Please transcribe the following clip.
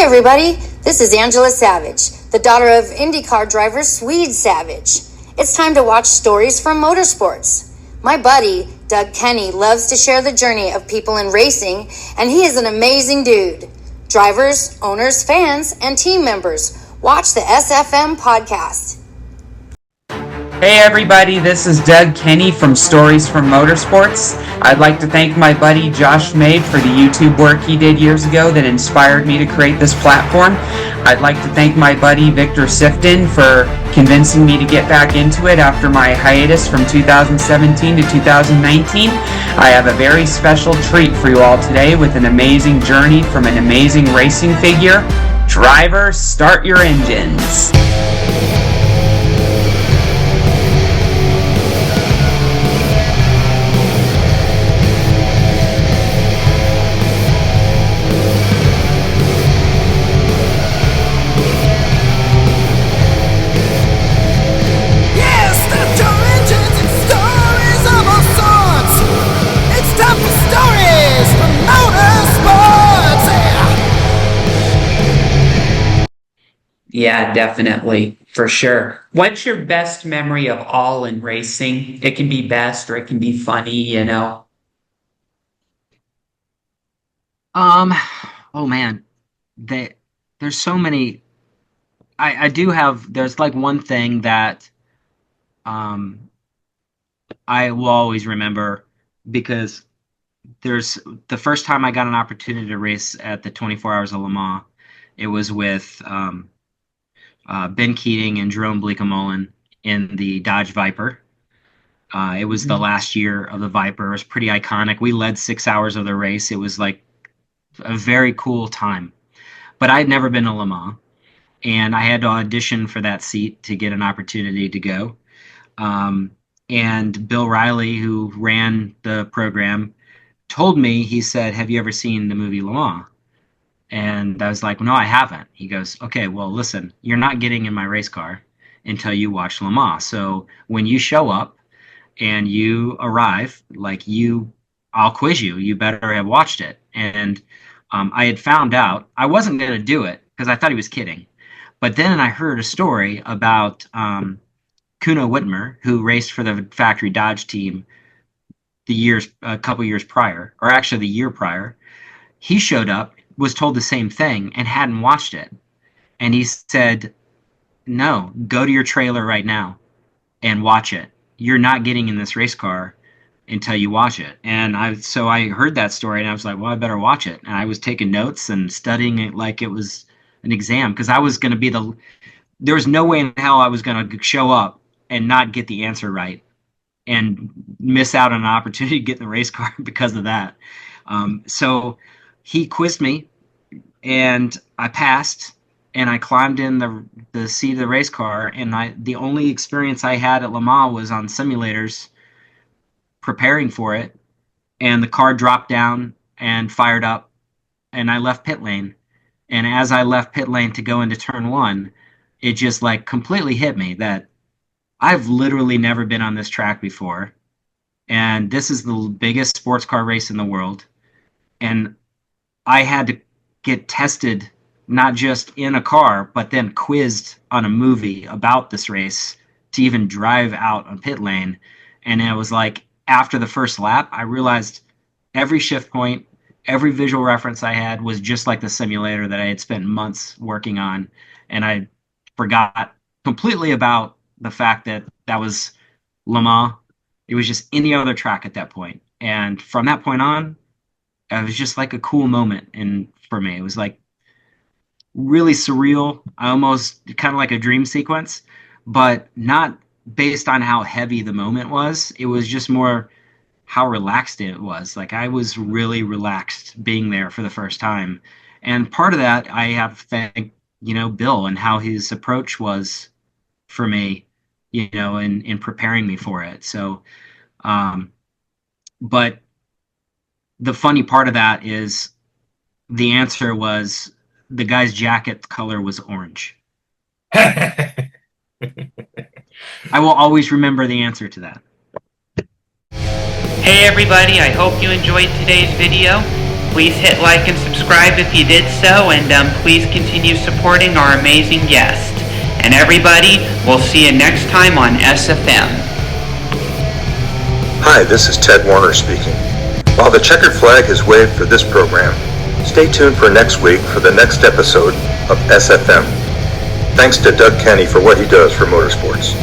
everybody, this is Angela Savage, the daughter of IndyCar driver Swede Savage. It's time to watch stories from motorsports. My buddy, Doug Kenny, loves to share the journey of people in racing, and he is an amazing dude. Drivers, owners, fans, and team members, watch the SFM podcast. Hey everybody, this is Doug Kenny from Stories from Motorsports. I'd like to thank my buddy Josh Maid for the YouTube work he did years ago that inspired me to create this platform. I'd like to thank my buddy Victor Sifton for convincing me to get back into it after my hiatus from 2017 to 2019. I have a very special treat for you all today with an amazing journey from an amazing racing figure. Drivers, start your engines. Yeah, definitely, for sure. What's your best memory of all in racing? It can be best or it can be funny, you know. Oh man, there's so many. I do have. There's like one thing that um I will always remember because there's the first time I got an opportunity to race at the 24 Hours of Le Mans. It was with Ben Keating and Jerome Bleekemolen in the Dodge Viper. It was the last year of the Viper. It was pretty iconic. We led 6 hours of the race. It was like a very cool time. But I had never been to Le Mans, and I had to audition for that seat to get an opportunity to go. And Bill Riley, who ran the program, told me, he said, "Have you ever seen the movie Le Mans?" And I was like, "No, I haven't." He goes, "Okay, well, listen, you're not getting in my race car until you watch Le Mans. So when you show up and you arrive, I'll quiz you. You better have watched it." And I had found out I wasn't going to do it because I thought he was kidding. But then I heard a story about Kuno Whitmer, who raced for the factory Dodge team a couple years prior, or actually the year prior. He showed up, was told the same thing, and hadn't watched it. And he said, "No, go to your trailer right now and watch it. You're not getting in this race car until you watch it." And so I heard that story, and I was like, "Well, I better watch it." And I was taking notes and studying it like it was an exam, because I was going to be there was no way in hell I was going to show up and not get the answer right and miss out on an opportunity to get in the race car because of that. So he quizzed me, and I passed, and I climbed in the seat of the race car, and the only experience I had at Le Mans was on simulators preparing for it, and the car dropped down and fired up, and I left pit lane. And as I left pit lane to go into turn one, it just like completely hit me that I've literally never been on this track before, and this is the biggest sports car race in the world, and I had to get tested not just in a car, but then quizzed on a movie about this race to even drive out on pit lane. And it was like after the first lap, I realized every shift point, every visual reference I had was just like the simulator that I had spent months working on. And I forgot completely about the fact that that was Le Mans. It was just any other track at that point. And from that point on, it was just like a cool moment. And for me, it was like really surreal, almost kind of like a dream sequence, but not based on how heavy the moment was. It was just more how relaxed it was. Like I was really relaxed being there for the first time. And part of that I have to thank, Bill and how his approach was for me, in preparing me for it. So, but the funny part of that is the answer was the guy's jacket color was orange. I will always remember the answer to that. Hey everybody, I hope you enjoyed today's video. Please hit like and subscribe if you did so, and please continue supporting our amazing guest. And everybody, we'll see you next time on SFM. Hi, this is Ted Warner speaking. While the checkered flag has waved for this program, stay tuned for next week for the next episode of SFM. Thanks to Doug Kenny for what he does for motorsports.